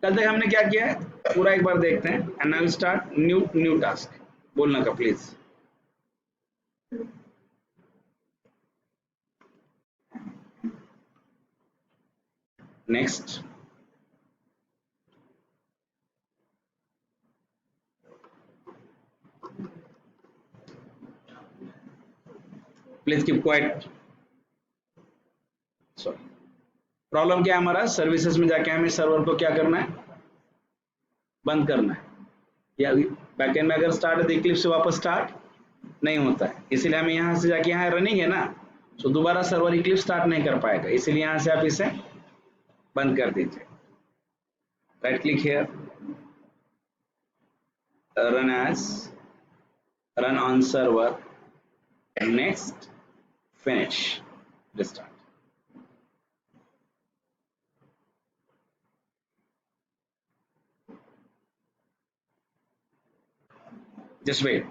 कल तक हमने क्या किया है पूरा एक बार देखते हैं। And I will start new task. बोलना का please. Next, please keep quiet. Sorry, problem क्या है हमारा, सर्विसेज में जाके हमें सर्वर को क्या करना है, बंद करना है। या बैकएंड में अगर स्टार्ट है तो इक्लिप्स से वापस स्टार्ट नहीं होता है, इसीलिए हमें यहाँ से जाके यहाँ रनिंग है ना, तो दोबारा सर्वर इक्लिप्स स्टार्ट नहीं कर पाएगा, इसीलिए यहाँ से आप इसे बंद कर दीजिए। Right click here, run as, run on server, next, finish, restart. Just wait.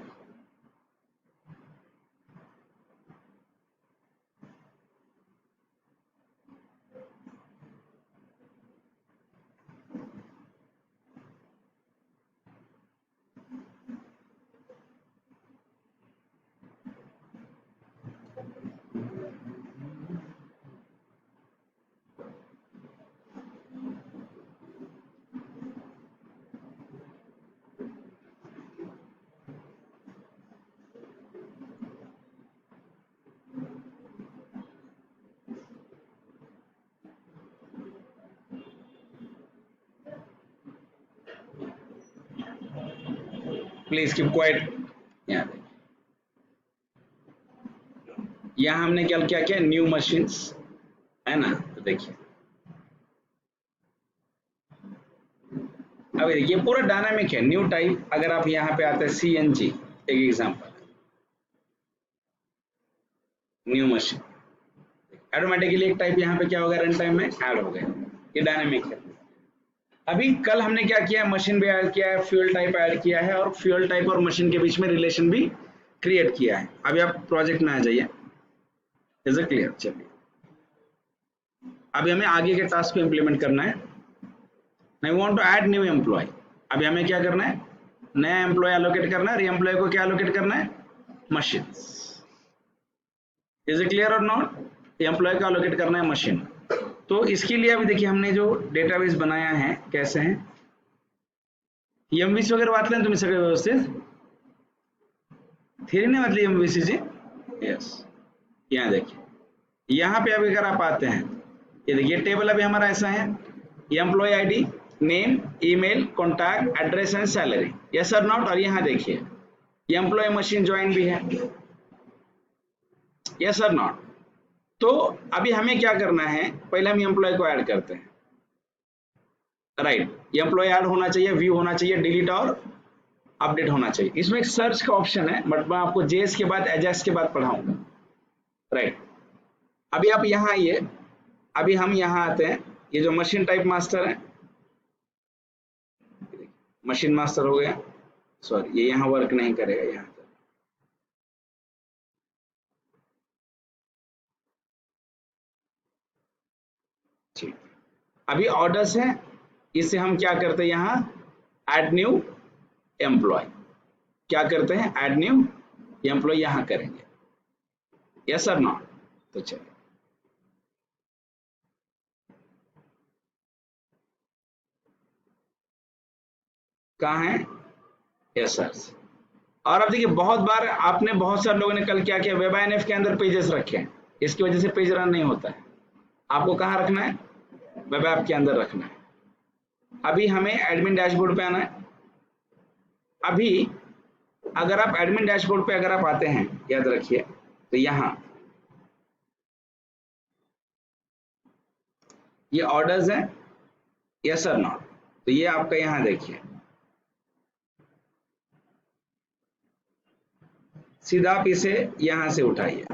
Please keep quiet. यहाँ हमने क्या क्या किया, न्यू मशीन्स है ना, तो देखिए अब ये पूरा डायनामिक है, न्यू टाइप। अगर आप यहाँ पे आते हैं CNG, एक एग्जांपल, न्यू मशीन, ऑटोमेटिकली एक टाइप यहाँ पे क्या होगा, रन टाइम में ऐड हो गया। ये डायनामिक है। अभी कल हमने क्या किया, मशीन भी ऐड किया है, फ्यूल टाइप ऐड किया है, और फ्यूल टाइप और मशीन के बीच में रिलेशन भी क्रिएट किया है। अभी आप प्रोजेक्ट में आ जाइए। Is it clear? चलिए अभी हमें आगे के टास्क को इंप्लीमेंट करना है। I want to add new employee. अभी हमें क्या करना है, नया एम्प्लॉय एलोकेट करना है, एम्प्लॉय को क्या एलोकेट करना है, मशीन। इज इट क्लियर और नॉट? एम्प्लॉय को एलोकेट करना है मशीन। तो इसके लिए अभी देखिए हमने जो डेटाबेस बनाया है, कैसे है, एमवीसी वगैरह वाचले तुम्ही सगळे व्यवस्थित? थ्योरी नहीं वाचली एमवीसी जी? यस। यहाँ देखिए, यहाँ पे अभी अगर आप आते हैं, ये देखिए टेबल अभी हमारा ऐसा है, employee ID, name, email, contact, address and salary, yes और नॉट। और यहाँ देखिए एम्प्लॉय मशीन ज्वाइन भी है, यस और नॉट। तो अभी हमें क्या करना है, पहले हम एम्प्लॉय को ऐड करते हैं। राइट, एम्प्लॉय ऐड होना चाहिए, व्यू होना चाहिए, डिलीट और अपडेट होना चाहिए। इसमें एक सर्च का ऑप्शन है, बट मैं आपको जेएस के बाद एजेक्स के बाद पढ़ाऊंगा। राइट, अभी आप यहाँ आइए। अभी हम यहाँ आते हैं, ये जो मशीन टाइप मास्टर है, मशीन मास्टर हो गया। सॉरी, ये यहाँ वर्क नहीं करेगा यहाँ। ठीक, अभी ऑर्डर्स है, इससे हम क्या करते हैं, यहाँ ऐड न्यू एम्प्लॉय, क्या करते हैं, ऐड न्यू एम्प्लॉय यहाँ करेंगे, यस और नॉट। तो चलिए कहाँ है, यस सर। और अब देखिए बहुत बार आपने, बहुत सारे लोगों ने कल क्या किया, वेब INF के अंदर पेजेस रखे हैं, इसकी वजह से पेज रन नहीं होता है। आपको कहाँ रखना है, वेब ऐप के अंदर रखना है। अभी हमें एडमिन डैशबोर्ड पे आना है। अभी अगर आप एडमिन डैशबोर्ड पे अगर आप आते हैं, याद रखिए, तो यहाँ ये ऑर्डर्स है, यस और नॉट। तो ये आपका यहाँ देखिए, सीधा आप इसे यहां से उठाइए,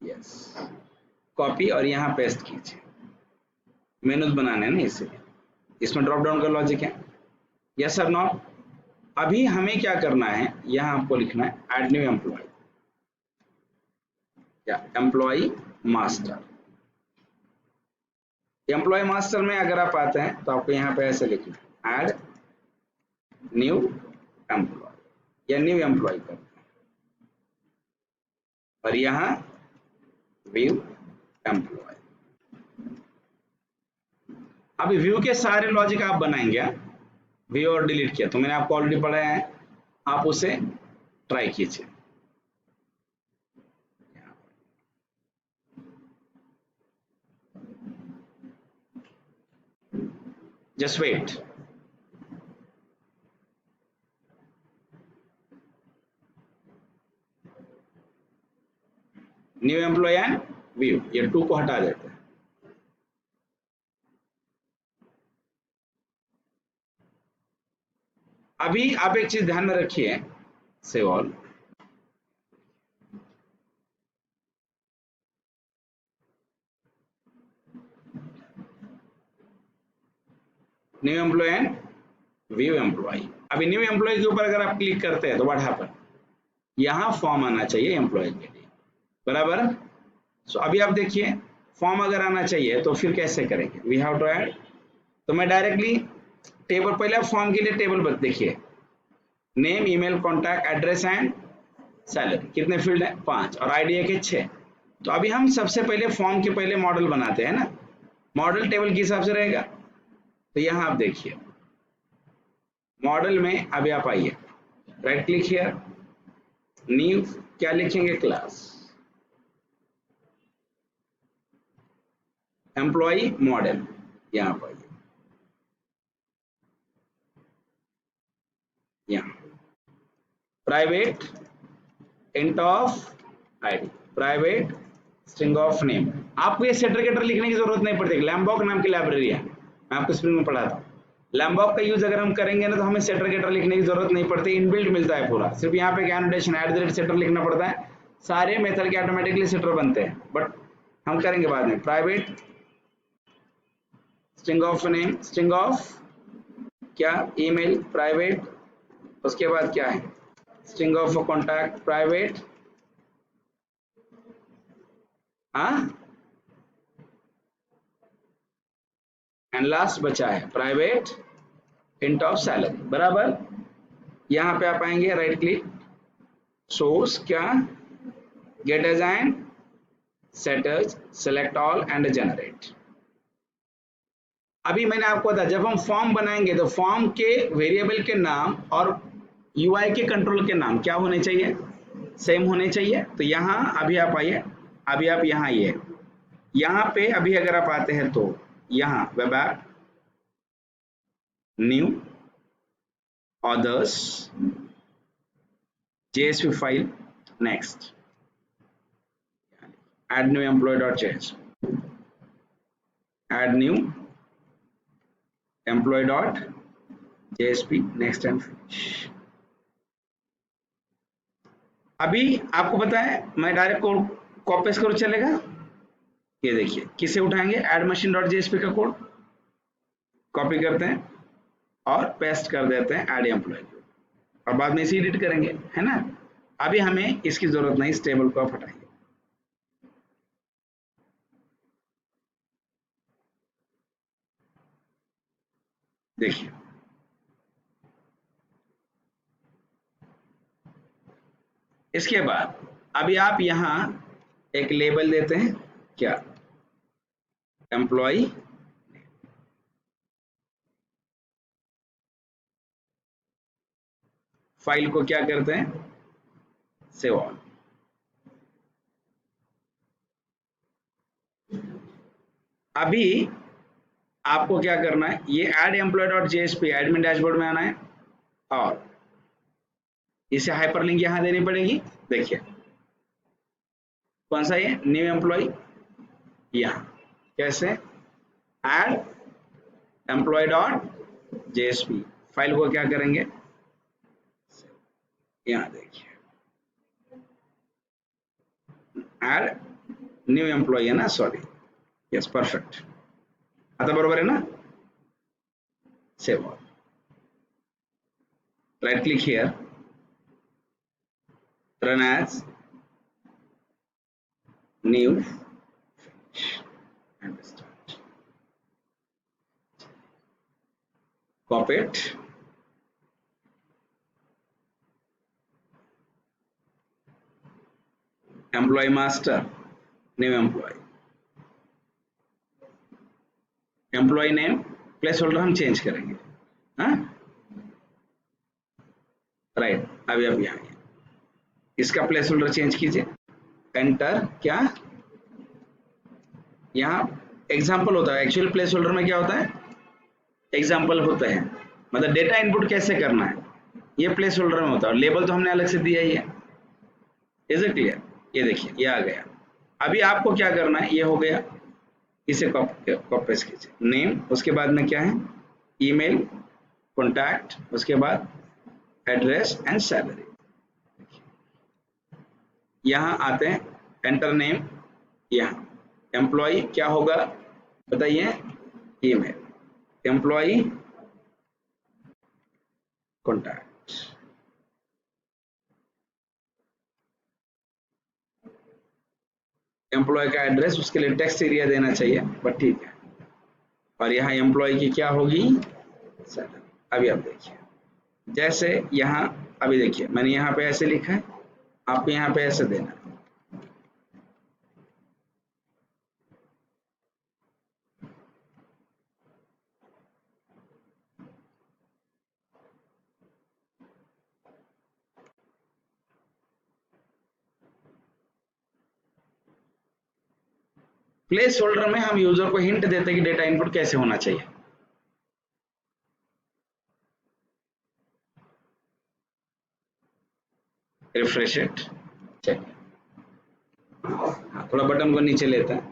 यस, कॉपी और यहाँ पेस्ट कीजिए। मेनूज बनाने हैं ना, इसलिए इसमें ड्रॉप डाउन का लॉजिक है, यस और नॉट। अभी हमें क्या करना है, यहाँ आपको लिखना है ऐड न्यू एम्प्लॉय या एम्प्लॉय मास्टर। एम्प्लॉय मास्टर में अगर आप आते हैं तो आपको यहाँ पे ऐसे लिखना है ऐड न्यू एम्प्लॉय या न्यू एम्प्लॉय करते हैं और यहाँ व्यू एम्प्लॉय। अभी व्यू के सारे लॉजिक आप बनाएंगे, व्यू और डिलीट किया तो मैंने आपको ऑलरेडी पढ़ाया है, आप उसे ट्राई कीजिए। Just wait. New employee and view, ये टू को हटा देते हैं। अभी आप एक चीज ध्यान में रखिए, save all. New employee and view employee. अभी न्यू एम्प्लॉय के ऊपर अगर आप क्लिक करते हैं तो व्हाट हैपन, यहाँ फॉर्म आना चाहिए एम्प्लॉय के लिए, बराबर। सो अभी आप देखिए फॉर्म अगर आना चाहिए तो फिर कैसे करेंगे, वी हैव टू ऐड। तो मैं डायरेक्टली टेबल, पहले आप फॉर्म के लिए टेबल देखिए, name, email, contact, address and salary, कितने फील्ड है 5 और आईडी के 6। तो अभी हम सबसे पहले फॉर्म के पहले मॉडल बनाते हैं ना, मॉडल टेबल के हिसाब से रहेगा। तो यहाँ आप देखिए मॉडल में अभी आप आइए, राइट क्लिक हियर, न्यू, क्या लिखेंगे क्लास, एम्प्लॉय मॉडल, यहाँ पर यहाँ private int of ID, private string of name. आपको ये सेटर गेटर लिखने की जरूरत नहीं पड़ती, लैम्बॉक नाम की लाइब्रेरी है, मैं आपको स्प्रिंग में पढ़ाता हूँ। लैम्बॉक का यूज अगर हम करेंगे ना तो हमें सेटर गेटर लिखने की जरूरत नहीं पड़ती, इनबिल्ट मिलता है पूरा, सिर्फ यहाँ पे एनोटेशन @सेटर लिखना पड़ता है, सारे मेथड के ऑटोमेटिकली सेटर बनते हैं, बट हम करेंगे बाद में। Private string of name, string of क्या, ईमेल प्राइवेट, उसके बाद क्या है स्ट्रिंग ऑफ कॉन्टैक्ट प्राइवेट, हाँ, एंड लास्ट बचा है प्राइवेट इंट ऑफ सैलरी, बराबर। यहाँ पे आप आएंगे, राइट क्लिक, सोर्स क्या, get as and set as, select all and generate. अभी मैंने आपको बताया जब हम फॉर्म बनाएंगे तो फॉर्म के वेरिएबल के नाम और यूआई के कंट्रोल के नाम क्या होने चाहिए, सेम होने चाहिए। तो यहाँ अभी आप आइए, अभी आप यहाँ आइए, यहाँ पे अभी अगर आप आते हैं तो यहाँ web app, new, others, JSP file, next, add new employee.js, add new employee.jsp, next and finish। अभी आपको पता है मैं डायरेक्ट कोड कॉपी पेस्ट करूँ चलेगा, ये देखिए किसे उठाएंगे, एड मशीन डॉट जेएसपी का कोड कॉपी करते हैं और पेस्ट कर देते हैं एड एम्प्लॉय, और बाद में इसे एडिट करेंगे, है ना। अभी हमें इसकी जरूरत नहीं, इस टेबल को आप हटाइए। देखिए इसके बाद अभी आप यहां एक लेबल देते हैं, क्या, एम्प्लॉय, फाइल को क्या करते हैं, सेव ऑल। अभी आपको क्या करना है, ये add employ dot JSP admin dashboard में आना है और इसे हाइपरलिंक यहां देनी पड़ेगी। देखिए कौन सा, ये न्यू एम्प्लॉय, यहां कैसे, add employ dot JSP, file को क्या करेंगे, यहां देखिए एड न्यू एम्प्लॉय है ना, सॉरी, यस परफेक्ट, आता बरोबर है ना, save all, right click here, run as new, finish and start। Copy it, employ master, new employ, employ name place holder हम चेंज करेंगे। हाँ राइट, अभी आप यहाँ इसका प्लेस होल्डर चेंज कीजिए, एंटर। क्या यहाँ एग्जाम्पल होता है, एक्चुअल प्लेस होल्डर में क्या होता है, एग्जाम्पल होता है, मतलब डेटा इनपुट कैसे करना है ये प्लेस होल्डर में होता है, और लेबल तो हमने अलग से दिया ही है। Is it clear? ये देखिए ये आ गया। अभी आपको क्या करना है, ये हो गया, इसे कॉपी पेस्ट कीजिए, नेम, उसके बाद में क्या है, ईमेल, कॉन्टैक्ट, उसके बाद एड्रेस एंड सैलरी। यहाँ आते हैं, एंटर नेम, यहाँ एम्प्लॉय क्या होगा बताइए, ईमेल, एम्प्लॉय कॉन्टैक्ट, एम्प्लॉय का एड्रेस, उसके लिए टेक्स्ट एरिया देना चाहिए बट ठीक है, और यहाँ एम्प्लॉय की क्या होगी, सैलरी। अभी आप देखिए, जैसे यहाँ अभी देखिए मैंने यहाँ पे ऐसे लिखा है, आपको यहाँ पे ऐसे देना है। प्लेस होल्डर में हम यूजर को हिंट देते हैं कि डेटा इनपुट कैसे होना चाहिए। रिफ्रेश इट, चेक, थोड़ा बटन को नीचे लेते हैं।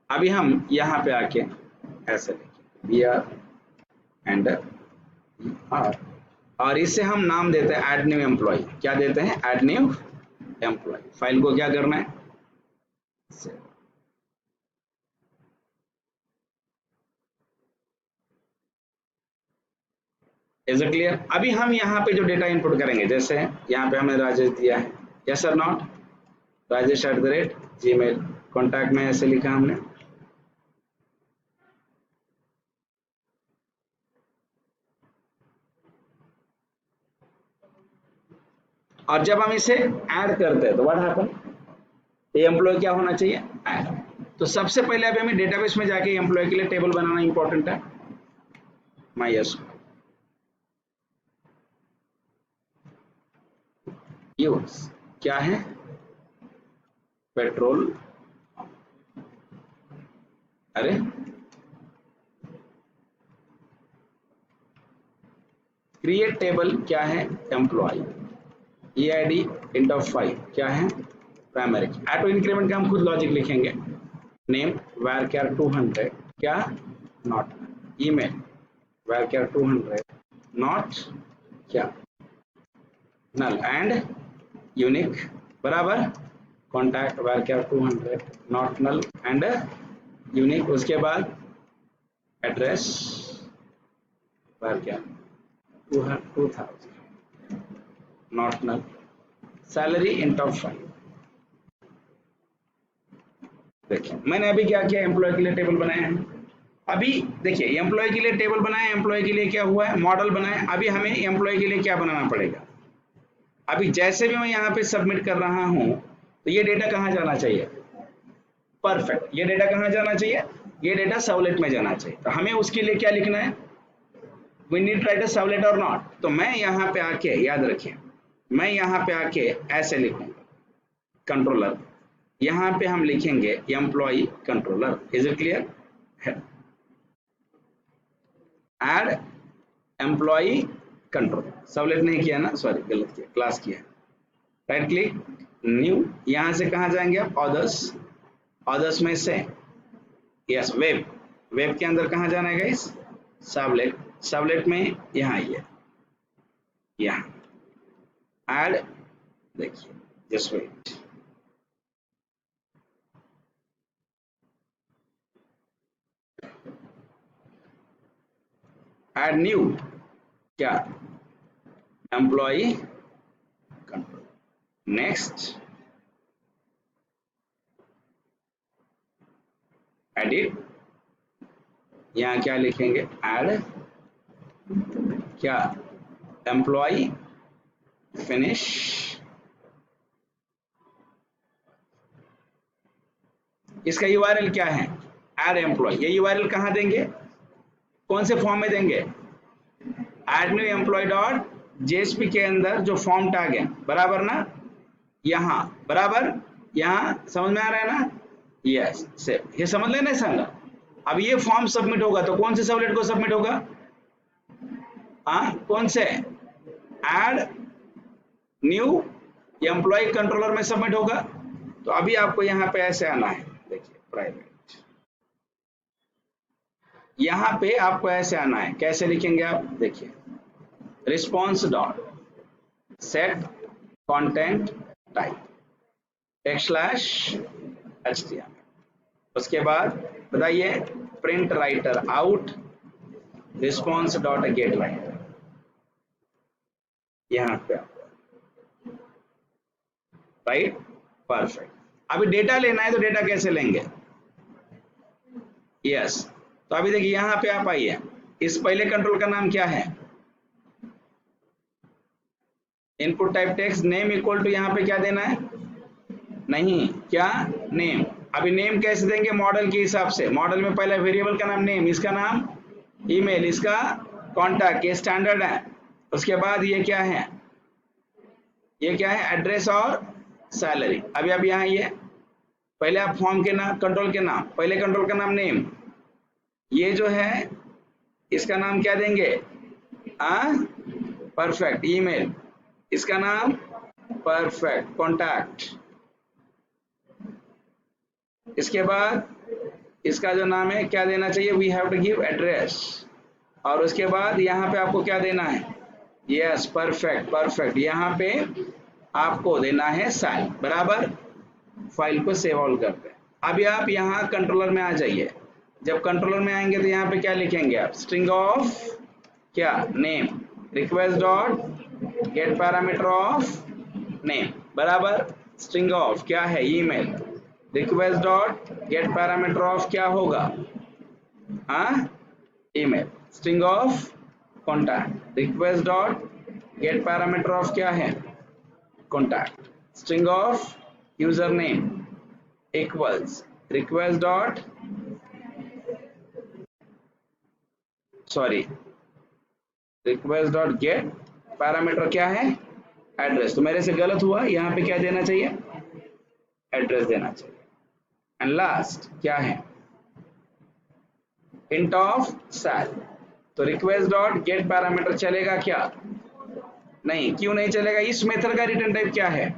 अभी हम यहाँ पे आके ऐसे लिखें बी आर एंड आर, और इससे हम नाम देते हैं ऐड न्यू एम्प्लॉय। क्या देते हैं, ऐड न्यू एम्प्लॉय। फाइल को क्या करना है, इज इट क्लियर? अभी हम यहाँ पे जो डेटा इनपुट करेंगे, जैसे यहाँ पे हमें राजेश दिया है, यस और नॉट, राजेश @gmail, कॉन्टैक्ट में ऐसे लिखा हमने, और जब हम इसे ऐड करते हैं तो व्हाट हैपन, ये एम्प्लॉय क्या होना चाहिए, ऐड। तो सबसे पहले अभी हमें डेटाबेस में जाके एम्प्लॉय के लिए टेबल बनाना इंपॉर्टेंट है। माइस यूज क्या है, पेट्रोल, अरे क्रिएट टेबल क्या है, एम्प्लॉय, EID int of 5 क्या है, प्राइमरी। ऑटो इंक्रीमेंट का हम खुद लॉजिक लिखेंगे, नेम varchar 200 क्या, नॉट, ईमेल varchar 200 नॉट क्या, नल, एंड यूनिक बराबर, कॉन्टैक्ट varchar 200 not null and unique, उसके बाद address varchar 2000 not null, salary int of 5। देखिए मैंने अभी क्या किया, एम्प्लॉय के लिए टेबल बनाया है। अभी देखिए एम्प्लॉय के लिए टेबल बनाया, एम्प्लॉय के लिए क्या हुआ है, मॉडल बनाया। अभी हमें एम्प्लॉय के लिए क्या बनाना पड़ेगा, अभी जैसे भी मैं यहाँ पे सबमिट कर रहा हूँ तो ये डेटा कहाँ जाना चाहिए, परफेक्ट, ये डेटा कहाँ जाना चाहिए, ये डेटा सर्वलेट में जाना चाहिए। तो हमें उसके लिए क्या लिखना है, we need write a servlet और नॉट। तो मैं यहाँ पे आके, याद रखिए, मैं यहाँ पे आके ऐसे लिखूंगा, कंट्रोलर, यहाँ पे हम लिखेंगे employ controller. Is it clear? Add employ control, servlet नहीं किया ना, सॉरी गलत किया, क्लास किया। राइट क्लिक, न्यू, यहां से कहां जाएंगे आप, ऑदर्स, ऑदर्स में से यस वेब, वेब के अंदर कहां जाना है गाइस, सबलेट, सबलेट में यहाँ आइए, यहाँ ऐड, देखिए जस्ट वेट, ऐड न्यू क्या, एम्प्लॉय कंट्रोल, नेक्स्ट, एडिट, यहाँ क्या लिखेंगे, ऐड क्या, एम्प्लॉय फिनिश, इसका यूआरएल क्या है, ऐड एम्प्लॉय। ये यूआरएल कहाँ देंगे, कौन से फॉर्म में देंगे, add new employ dot JSP के अंदर जो फॉर्म टैग है, बराबर ना, यहाँ बराबर, यहाँ समझ में आ रहा है ना, यस से ये समझ लेना संगा। अब ये फॉर्म सबमिट होगा तो कौन से सबलेट को सबमिट होगा, कौन से, ऐड न्यू एम्प्लॉय कंट्रोलर में सबमिट होगा। तो अभी आपको यहाँ पे ऐसे आना है, देखिए प्राइवेट, यहाँ पे आपको ऐसे आना है, कैसे लिखेंगे आप, देखिए response dot set content type text slash HTML, उसके बाद बताइए print writer out response dot gate writer, यहाँ पे राइट, परफेक्ट। अभी डेटा लेना है तो डेटा कैसे लेंगे, यस तो अभी देखिए यहाँ पे आप आइए, इस पहले कंट्रोल का नाम क्या है, input type text name equal to, यहाँ पे क्या देना है, नहीं क्या, नेम। अभी नेम कैसे देंगे, मॉडल के हिसाब से, मॉडल में पहले वेरिएबल का नाम नेम, इसका नाम ईमेल, इसका कॉन्टैक्ट, ये स्टैंडर्ड है। उसके बाद ये क्या है, ये क्या है, एड्रेस और सैलरी। अभी आप यहाँ ये पहले आप फॉर्म के नाम, कंट्रोल के नाम, पहले कंट्रोल का नाम नेम, ये जो है इसका नाम क्या देंगे, परफेक्ट, ईमेल, इसका नाम परफेक्ट, कॉन्टैक्ट, इसके बाद इसका जो नाम है क्या देना चाहिए, we have to give address, और उसके बाद यहाँ पे आपको क्या देना है, यस परफेक्ट परफेक्ट, यहाँ पे आपको देना है साइल, बराबर। फाइल को सेव ऑल करते हैं। अभी आप यहाँ कंट्रोलर में आ जाइए, जब कंट्रोलर में आएंगे तो यहाँ पे क्या लिखेंगे आप, स्ट्रिंग ऑफ क्या, name, request dot get parameter of name, बराबर, स्ट्रिंग ऑफ क्या है, email, request dot get parameter of क्या होगा, email, string of contact, request dot get parameter of क्या है, contact, string of user name equals request dot, sorry request dot get parameter क्या है, address. तो मेरे से गलत हुआ, यहाँ पे क्या देना चाहिए, एड्रेस देना चाहिए। एंड लास्ट क्या है, इंट ऑफ सैल। तो रिक्वेस्ट डॉट गेट पैरामीटर चलेगा क्या, नहीं, क्यों नहीं चलेगा, इस मेथड का रिटर्न टाइप क्या है,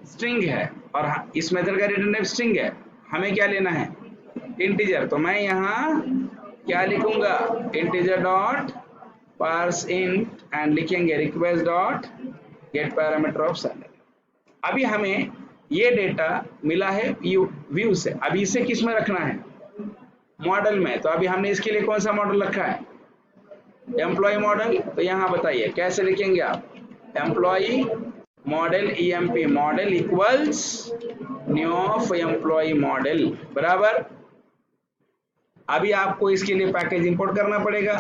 स्ट्रिंग है, और इस मेथड का रिटर्न टाइप स्ट्रिंग है, हमें क्या लेना है, इंटीजर। तो मैं यहाँ क्या लिखूंगा, integer dot parse int and लिखेंगे request dot get parameter of salary. अभी हमें ये डेटा मिला है व्यू से, अभी इसे किस में रखना है, मॉडल में। तो अभी हमने इसके लिए कौन सा मॉडल रखा है, एम्प्लॉय मॉडल। तो यहाँ बताइए कैसे लिखेंगे आप, employ model EMP model equals new of employ model, बराबर। अभी आपको इसके लिए पैकेज इंपोर्ट करना पड़ेगा,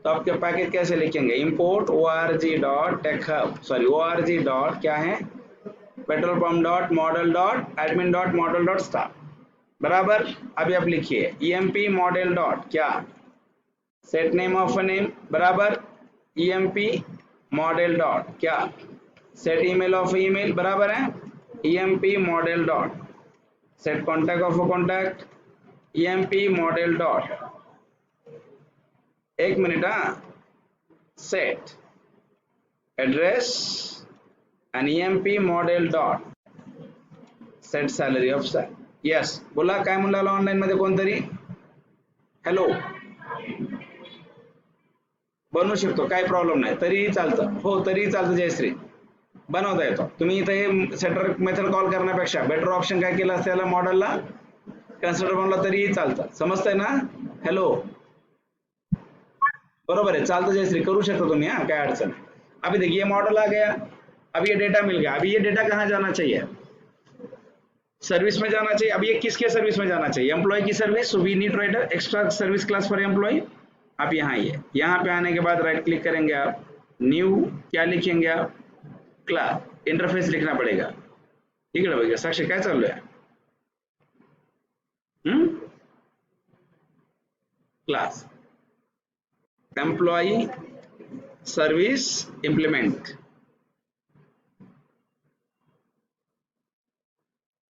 तो आपके पैकेज कैसे लिखेंगे, import org.texhub, sorry org dot क्या है, petrol pump dot model dot admin dot model dot star, बराबर। अभी आप लिखिए emp मॉडल डॉट क्या, सेट नेम ऑफ नेम, बराबर, emp मॉडल डॉट क्या, सेट ईमेल ऑफ ईमेल, बराबर है, emp model dot set contact of contact, emp model dot, एक मिनट, set address and emp model dot set salary of sal. Yes बोला, काय म्हणलं online मध्ये कोणतरी, हॅलो, बनवू शकतो, काय प्रॉब्लेम नाही, तरीही चालतं, हो तरीही चालतं, जयश्री बनवता येतो। तुम्ही इथे हे सेटर मेथड कॉल करण्यापेक्षा बेटर ऑप्शन काय केलं असतं, याला मॉडेलला कन्सिडर बनवला तरीही चालतं, समजतंय ना, हॅलो, बरोबर है, चालतं जयश्री, करू शकता तुम्ही, क्या अड़चन है। अभी देखिए मॉडल आ गया, अब ये डेटा मिल गया, अभी ये डेटा कहाँ जाना चाहिए, सर्विस में जाना चाहिए। अब ये किसके सर्विस में जाना चाहिए? एम्प्लॉय की service. So we need write extra service class for employ. आप यहाँ आइए, यहाँ पे आने के बाद राइट क्लिक करेंगे आप, न्यू क्या लिखेंगे आप? क्लास इंटरफेस लिखना पड़ेगा। ठीक है भैया, साक्षी क्या चल रहा है? क्लास एम्प्लॉय सर्विस इंप्लीमेंट,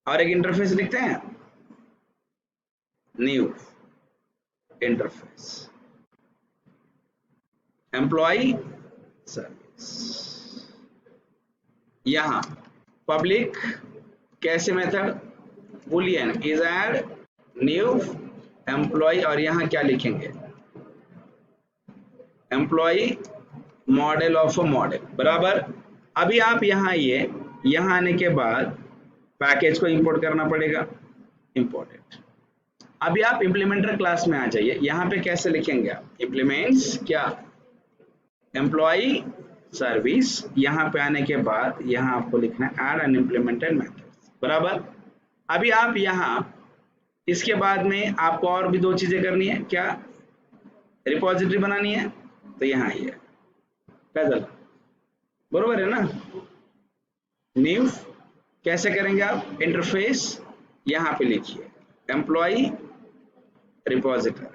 और एक इंटरफेस लिखते हैं, न्यू इंटरफेस एम्प्लॉय सर्विस। यहां पब्लिक कैसे method, boolean is add new employ, और यहां क्या लिखेंगे? Employ model of a model, बराबर। अभी आप यहां आइए, यहां आने के बाद पैकेज को इंपोर्ट करना पड़ेगा, इंपोर्टेड। अभी आप इम्प्लीमेंटर क्लास में आ जाइए, यहाँ पे कैसे लिखेंगे आप? इम्प्लीमेंट्स क्या? Employ service. यहाँ पे आने के बाद यहाँ आपको लिखना है ऐड एन इम्प्लीमेंटेड मेथड, बराबर। अभी आप यहाँ इसके बाद में आपको और भी दो चीजें करनी है, क्या? रिपोजिटरी बनानी है, तो यहाँ आइए, पैदल, बरोबर है ना? न्यू कैसे करेंगे आप? इंटरफेस यहाँ पे लिखिए employ repository,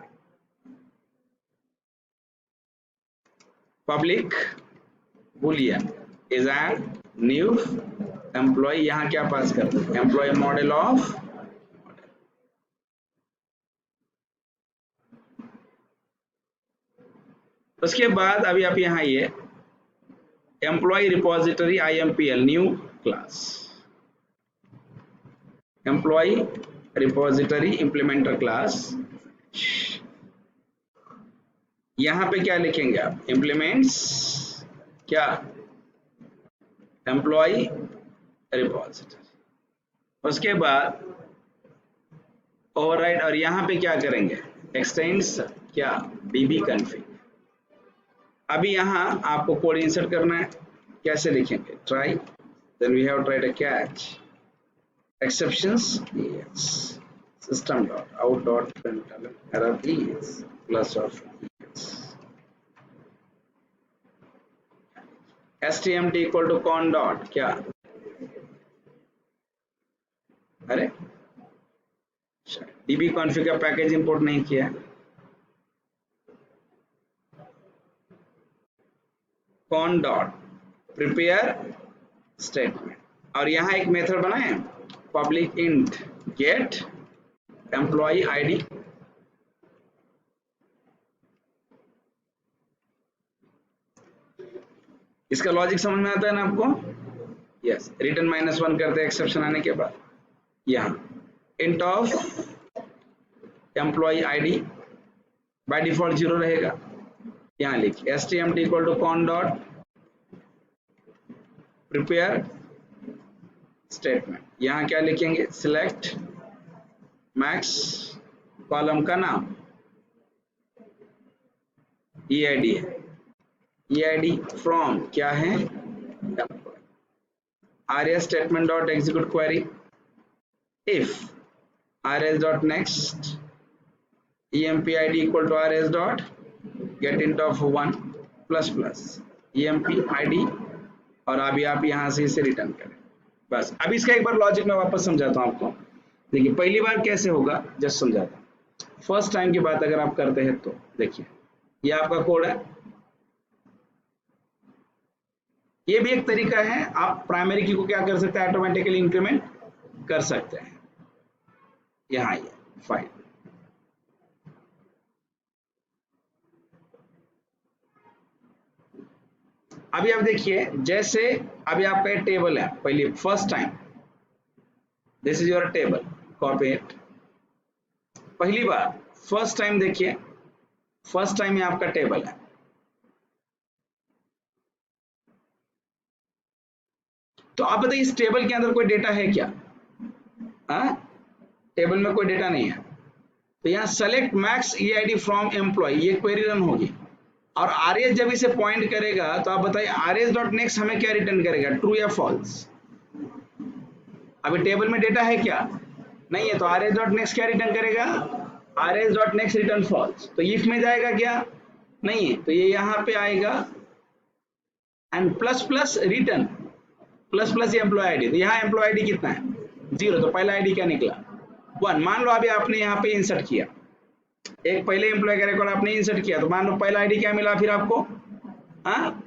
public boolean is add new employ, यहाँ क्या पास कर दो? Employ model of. उसके बाद अभी आप यहाँ आइए, employ repository IMPL new class, employ repository implementer class. यहां पे क्या लिखेंगे आप? इम्प्लीमेंट्स क्या? Employ repository. उसके बाद ओवरराइड, और यहां पे क्या करेंगे? एक्सटेंड्स क्या? dbconfig। अभी यहां आपको कोड इंसर्ट करना है, कैसे लिखेंगे? Try, then we have tried a catch, exceptions yes, system dot out dot println error is plus of yes, stmt equal to con dot क्या? अरे dbconfig का पैकेज इंपोर्ट नहीं किया है, con dot prepare स्टेटमेंट, और यहाँ एक method बनाए public int get employ ID. इसका लॉजिक समझ में आता है ना आपको? यस, रिटर्न -1 करते हैं एक्सेप्शन आने के बाद। यहाँ int of employ ID by default 0 रहेगा, यहाँ लिखिए stmt equal to con dot prepare statement. यहाँ क्या लिखेंगे? सिलेक्ट मैक्स, कॉलम का नाम EID है, EID फ्रॉम क्या है? rs statement dot execute query if rs dot next empid equal to rs dot get int of 1 plus plus empid, और अभी आप यहाँ से इसे रिटर्न करें, बस। अब इसका एक बार लॉजिक में वापस समझाता हूँ आपको। देखिए पहली बार कैसे होगा, जस्ट समझाता हूँ। फर्स्ट टाइम की बात अगर आप करते हैं तो देखिए ये आपका कोड है, ये भी एक तरीका है, आप प्राइमरी की को क्या कर सकते हैं? ऑटोमेटिकली इंक्रीमेंट कर सकते हैं। यहाँ आइए, फाइल, अभी आप देखिए, जैसे अभी आपका एक टेबल है, पहले first time this is your table, copy it. पहली बार फर्स्ट टाइम देखिए, फर्स्ट टाइम ये आपका टेबल है, तो आप बताइए इस टेबल के अंदर कोई डेटा है क्या? टेबल में कोई डेटा नहीं है, तो यहाँ select max EID from employ, ये क्वेरी रन होगी, और RS जब इसे पॉइंट करेगा तो आप बताइए RS डॉट नेक्स्ट हमें क्या रिटर्न करेगा? ट्रू या फॉल्स? अभी टेबल में डेटा है क्या? नहीं है, तो आर एस डॉट नेक्स्ट क्या रिटर्न करेगा? R S dot next return false. तो इफ में जाएगा क्या? नहीं है, तो ये यहाँ पे आएगा and plus plus return plus plus employ ID. तो यहाँ एम्प्लॉय आईडी कितना है? 0। तो पहला आईडी क्या निकला? 1। मान लो अभी आपने यहाँ पे इंसर्ट किया, एक पहले एम्प्लॉय का रिकॉर्ड आपने इंसर्ट किया, तो मान लो पहला आईडी क्या मिला फिर आपको?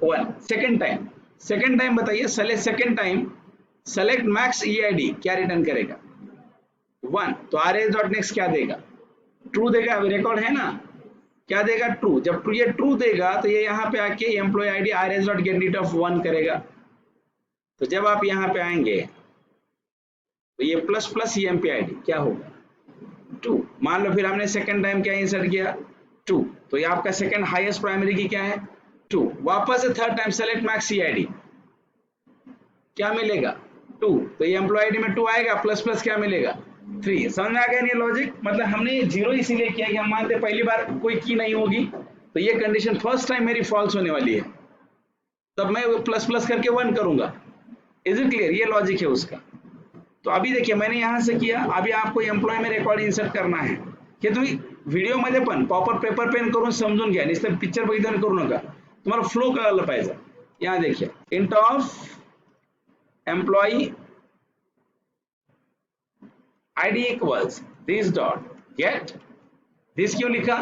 1। सेकेंड टाइम बताइए, सेकेंड टाइम सेलेक्ट मैक्स ई आई डी क्या रिटर्न करेगा? 1। तो आर एस डॉट नेक्स्ट क्या देगा? ट्रू देगा। अभी रिकॉर्ड है ना, क्या देगा? ट्रू। जब ये ट्रू देगा तो ये यहाँ पे आके employ ID R S dot get read of 1 करेगा। तो जब आप यहाँ पे आएंगे तो ये plus plus E M P I D क्या होगा? 2। मान लो फिर हमने सेकेंड टाइम क्या इंसर्ट किया? 2। तो ये आपका सेकेंड हाईएस्ट प्राइमरी की क्या है? 2। वापस से थर्ड टाइम सेलेक्ट मैक्स ई आई डी क्या मिलेगा? 2। तो ये एम्प्लॉय आईडी में 2 आएगा, प्लस प्लस क्या मिलेगा? 3। समझ में आ गया नहीं लॉजिक? मतलब हमने 0 इसीलिए किया कि हम मानते पहली बार कोई की नहीं होगी, तो ये कंडीशन फर्स्ट टाइम मेरी फॉल्स होने वाली है, तब मैं प्लस प्लस करके 1 करूंगा। Is it clear? ये लॉजिक है उसका। तो अभी देखिए मैंने यहाँ से किया, अभी आपको एम्प्लॉय में रेकॉर्ड इंसर्ट करना है की तुम्ही व्हिडिओमध्ये पण प्रॉपर पेपर पेन करून समजून घ्या, नुसतं पिक्चर बघितल्याने करू नका, तुम्हाला फ्लो कळायला पाहिजे। यहाँ देखिए int of employee id equals this dot gate, this क्यों लिखा?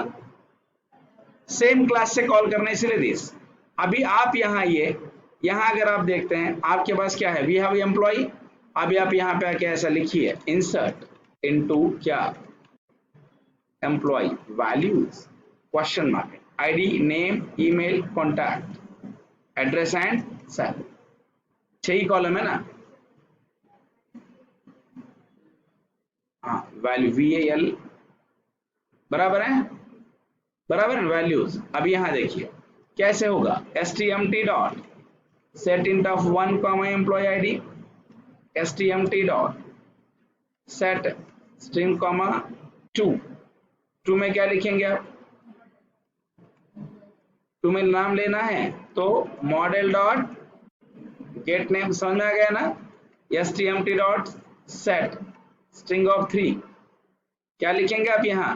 सेम क्लास से कॉल करने इसलिए दिस। अभी आप यहाँ यहाँ अगर आप देखते हैं आपके पास क्या है? We have employee. अभी आप यहाँ पे आके ऐसा लिखिए इंसर्ट इनटू क्या? Employee values question mark, ID, name, email, contact, address and salary. 6 ही कॉलम है ना? हाँ, वैल्यू VAL बराबर है, बराबर है वैल्यूज। अब यहाँ देखिए कैसे होगा? stmt dot set int of 1 comma employ ID, stmt dot set string comma 2 में क्या लिखेंगे आप? 2 में नाम लेना है तो मॉडल डॉट गेट नेम। समझ में आ गया ना? stmt dot set string of 3 क्या लिखेंगे आप यहाँ?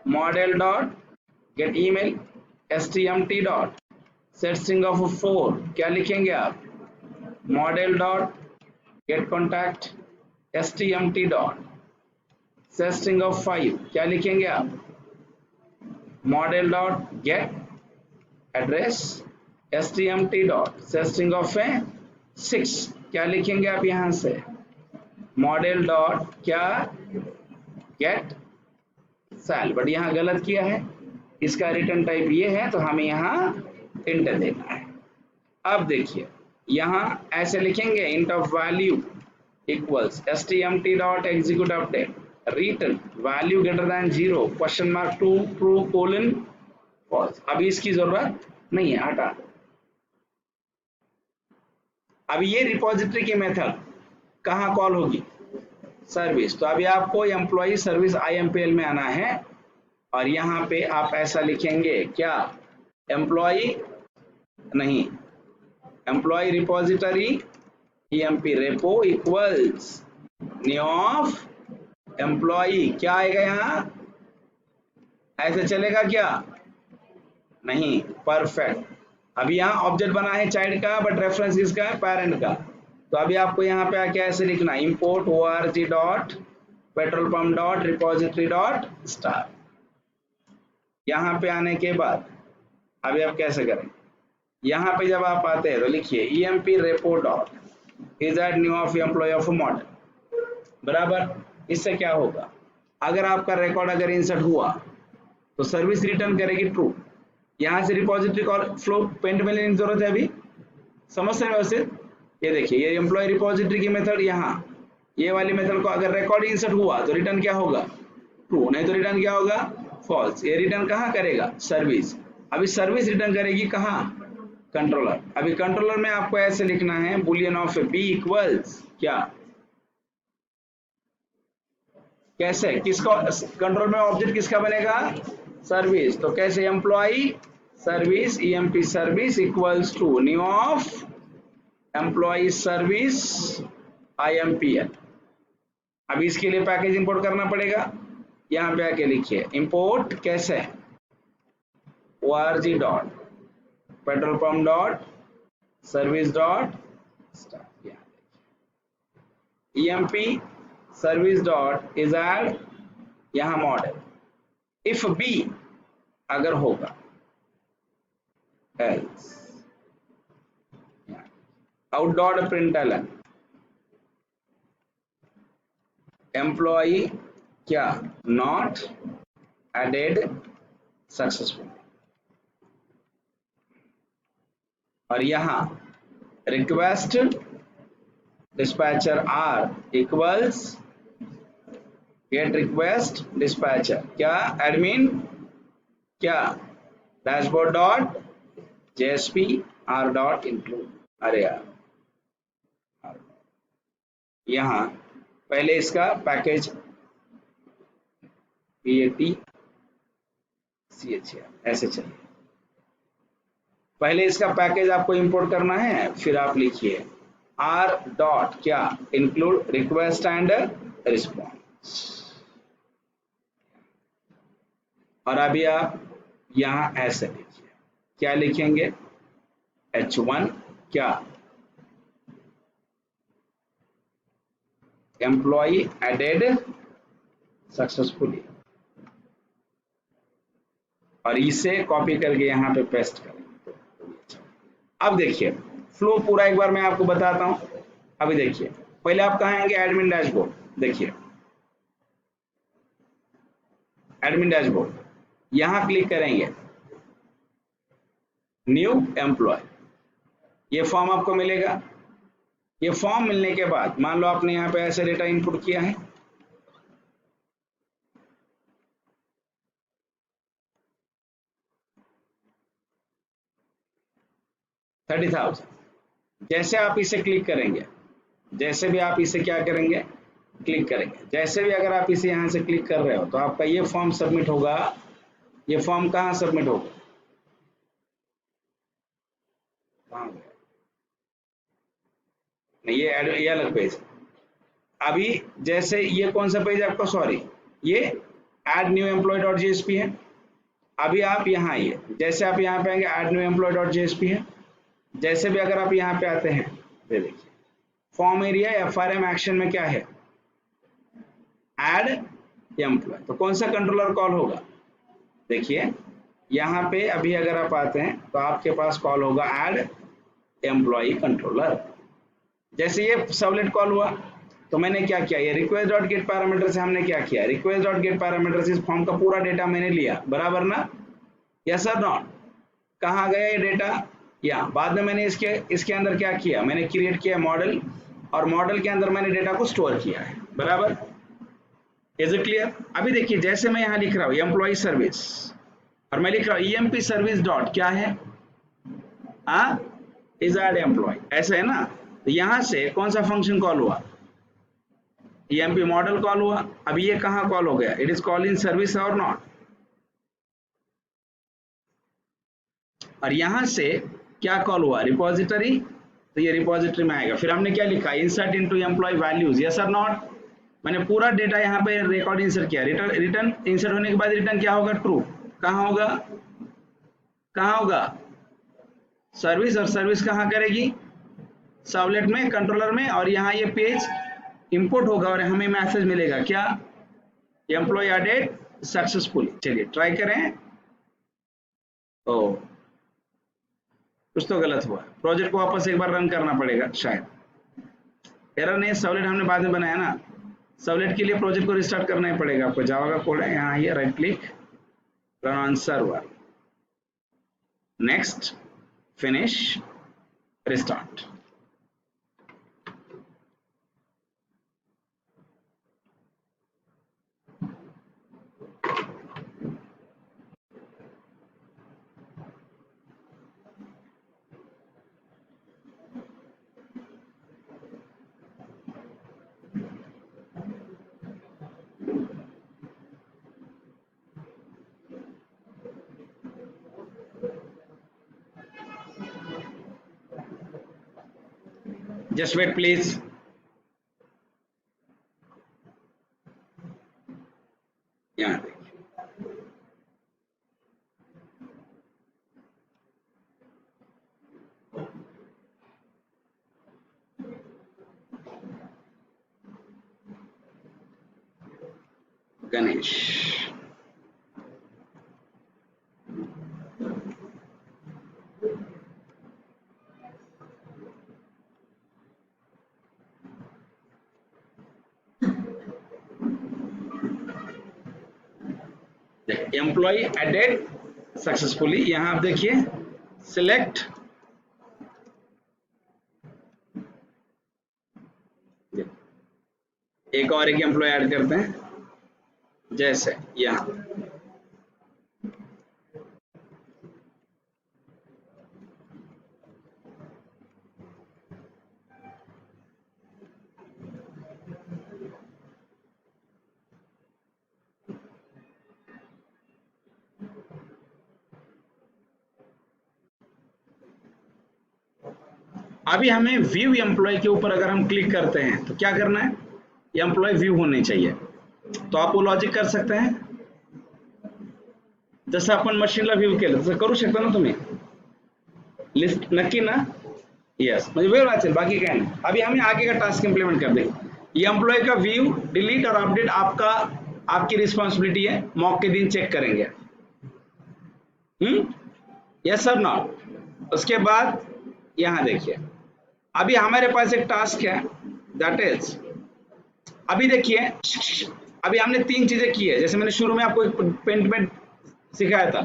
Model dot get email, stmt dot set string of 4 क्या लिखेंगे आप? Model dot get contact, stmt dot set string of 5 क्या लिखेंगे आप? Model dot get address, stmt dot set string of 6 क्या लिखेंगे आप यहाँ से? मॉडल डॉट क्या? Get sal. बट यहाँ गलत किया है, इसका रिटर्न टाइप ये है तो हमें यहाँ इंट देना है। अब देखिए यहाँ ऐसे लिखेंगे int of value equals stmt dot execute update return value greater than 0 question mark 2 true colon false. अभी इसकी जरूरत नहीं है, हटा। अभी ये रिपोजिटरी की मेथड कहाँ कॉल होगी? सर्विस। तो अभी आपको एम्प्लॉई सर्विस IMPL में आना है और यहाँ पे आप ऐसा लिखेंगे क्या? एम्प्लॉई नहीं, employee repository EMP repo equals new of employee क्या आएगा यहाँ? ऐसे चलेगा क्या? नहीं, परफेक्ट। अभी यहाँ ऑब्जेक्ट बना है चाइल्ड का, बट रेफरेंस किसका है? पेरेंट का। तो अभी आपको यहाँ पे आके ऐसे लिखना import org dot petrol pump dot repository dot star. यहाँ पे आने के बाद अभी आप कैसे करें? यहाँ पे जब आप आते हैं तो लिखिए EMP repo dot is at new of employ of model बराबर। इससे क्या होगा? अगर आपका रिकॉर्ड अगर इंसर्ट हुआ तो सर्विस रिटर्न करेगी ट्रू। यहाँ से रिपोजिटरी कॉल फ्लो पेंट में लेने की जरूरत है। अभी समझ रहे हैं वैसे? ये देखिए ये एम्प्लॉय रिपोजिटरी की मेथड, यहाँ ये वाली मेथड को अगर रिकॉर्ड इंसर्ट हुआ तो रिटर्न क्या होगा? ट्रू। नहीं तो रिटर्न क्या होगा? फॉल्स। ये रिटर्न कहाँ करेगा? सर्विस। अभी सर्विस रिटर्न करेगी कहाँ? कंट्रोलर। अभी कंट्रोलर में आपको ऐसे लिखना है बुलियन ऑफ B इक्वल्स क्या? कैसे? किसका कंट्रोल में ऑब्जेक्ट किसका बनेगा? सर्विस। तो कैसे? Employee service EMP service equals to new of employee service IMPL। अभी इसके लिए पैकेज इंपोर्ट करना पड़ेगा। यहाँ पे आके लिखिए इंपोर्ट कैसे, org dot petrol pump dot service dot start, emp service dot is add, यहाँ मॉडल, इफ बी अगर होगा, else out dot println employee क्या नॉट एडेड सक्सेसफुल, और यहाँ request dispatcher R equals get request dispatcher क्या admin क्या dashboard dot JSP R dot include, अरे यार यहाँ पहले इसका पैकेज PATCHR ऐसे चलिए, पहले इसका पैकेज आपको इंपोर्ट करना है, फिर आप लिखिए आर डॉट क्या इंक्लूड रिक्वेस्ट एंड रिस्पॉन्स, और अभी आप यहाँ ऐसे लिखिए, क्या लिखेंगे H1 क्या एम्प्लॉई एडेड सक्सेसफुली, और इसे कॉपी करके यहाँ पे पेस्ट करें। अब देखिए फ्लो पूरा एक बार मैं आपको बताता हूं। अभी देखिए पहले आप कहाँ आएंगे एडमिन डैशबोर्ड, देखिए एडमिन डैशबोर्ड, यहां क्लिक करेंगे न्यू एम्प्लॉय, ये फॉर्म आपको मिलेगा। ये फॉर्म मिलने के बाद मान लो आपने यहाँ पे ऐसे डेटा इनपुट किया है, $30,000, जैसे आप इसे क्लिक करेंगे, जैसे भी आप इसे क्या करेंगे क्लिक करेंगे, जैसे भी अगर आप इसे यहाँ से क्लिक कर रहे हो तो आपका ये फॉर्म सबमिट होगा। ये फॉर्म कहाँ सबमिट होगा, नहीं ये अलग पेज। अभी जैसे ये कौन सा पेज आपका, सॉरी ये add new employ dot JSP है। अभी आप यहाँ आइए, जैसे आप यहाँ पे आएंगे add new employ dot JSP है, जैसे भी अगर आप यहाँ पे आते हैं ये देखिए फॉर्म एरिया एफआरएम एक्शन में क्या है एड एम्प्लॉय, तो कौन सा कंट्रोलर कॉल होगा, देखिए यहाँ पे अभी अगर आप आते हैं तो आपके पास कॉल होगा एड एम्प्लॉय कंट्रोलर। जैसे ये सर्वलेट कॉल हुआ तो मैंने क्या किया, ये रिक्वेस्ट डॉट गेट पैरामीटर से हमने क्या किया, रिक्वेस्ट डॉट गेट पैरामीटर से इस फॉर्म का पूरा डेटा मैंने लिया, बराबर ना, यस सर नॉट, कहाँ गया ये डेटा, यहाँ बाद में मैंने इसके अंदर क्या किया, मैंने क्रिएट किया मॉडल, और मॉडल के अंदर मैंने डेटा को स्टोर किया है, बराबर, इज इट क्लियर। अभी देखिए जैसे मैं यहाँ लिख रहा हूँ एम्प्लॉय सर्विस, और मैं लिख रहा हूँ EMP सर्विस डॉट क्या है इज एड एम्प्लॉय, ऐसा है ना, तो यहाँ से कौन सा फंक्शन कॉल हुआ, EMP मॉडल कॉल हुआ। अभी ये कहाँ कॉल हो गया, it is call in service और नॉट, और यहां से क्या कॉल हुआ रिपोजिटरी, तो ये रिपोजिटरी में आएगा। फिर हमने क्या लिखा insert into employ values, yes और नॉट, मैंने पूरा डेटा यहाँ पे रिकॉर्ड इंसर्ट किया, रिटर्न इंसर्ट होने के बाद रिटर्न क्या होगा ट्रू, कहाँ होगा, कहाँ होगा सर्विस, और सर्विस कहाँ करेगी सर्वलेट में कंट्रोलर में, और यहाँ ये पेज इंपोर्ट होगा और हमें मैसेज मिलेगा क्या एम्प्लॉय एडेड सक्सेसफुली। चलिए ट्राई करें, ओ कुछ तो गलत हुआ, प्रोजेक्ट को वापस एक बार रन करना पड़ेगा शायद, एरर नहीं, सर्वलेट हमने बाद में बनाया ना, सर्वलेट के लिए प्रोजेक्ट को रिस्टार्ट करना ही पड़ेगा आपको, जावा का कोड है, यहाँ आइए right click run on server, next finish restart. Just wait please. यहाँ देखिए, गणेश। एम्प्लॉय एडेड सक्सेसफुली, यहां आप देखिए सिलेक्ट, एक और एक एम्प्लॉय ऐड करते हैं, जैसे यहां अभी हमें व्यू एम्प्लॉय के ऊपर अगर हम क्लिक करते हैं तो क्या करना है, एम्प्लॉय व्यू होने चाहिए। तो आप वो लॉजिक कर सकते हैं, जसं आपण मशीनला व्ह्यू केलं तसं करू शकता ना तुम्ही, लिस्ट नक्की ना, यस, म्हणजे वेळ वाचेल, बाकी काय नहीं। अभी हमें आगे का टास्क इंप्लीमेंट कर दें। ये एम्प्लॉय का व्यू, डिलीट और अपडेट आपका, आपकी रिस्पॉन्सिबिलिटी है, मॉक के दिन चेक करेंगे। Yes sir not. उसके बाद यहां देखिए, अभी हमारे पास एक टास्क है, दैट इज, अभी देखिए, अभी हमने 3 चीजें की है, जैसे मैंने शुरू में आपको एक पेंट में सिखाया था।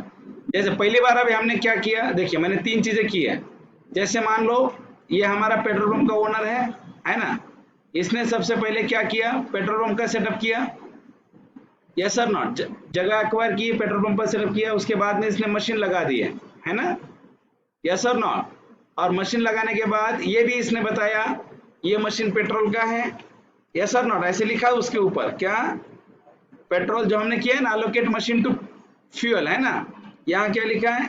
जैसे पहली बार अभी हमने क्या किया, देखिए मैंने 3 चीजें की है। जैसे मान लो ये हमारा पेट्रोल पंप का ओनर है ना, इसने सबसे पहले क्या किया, पेट्रोल पंप का सेटअप किया, यस सर नॉट, जगह एक्वायर की, पेट्रोल पंप का सेटअप किया, उसके बाद में इसने मशीन लगा दी है ना, यस सर नॉट। और मशीन लगाने के बाद ये भी इसने बताया ये मशीन पेट्रोल का है, यस सर नॉट, ऐसे लिखा उसके ऊपर क्या, पेट्रोल जो हमने किया है ना, अलोकेट मशीन टू फ्यूल, है ना, यहाँ क्या लिखा है,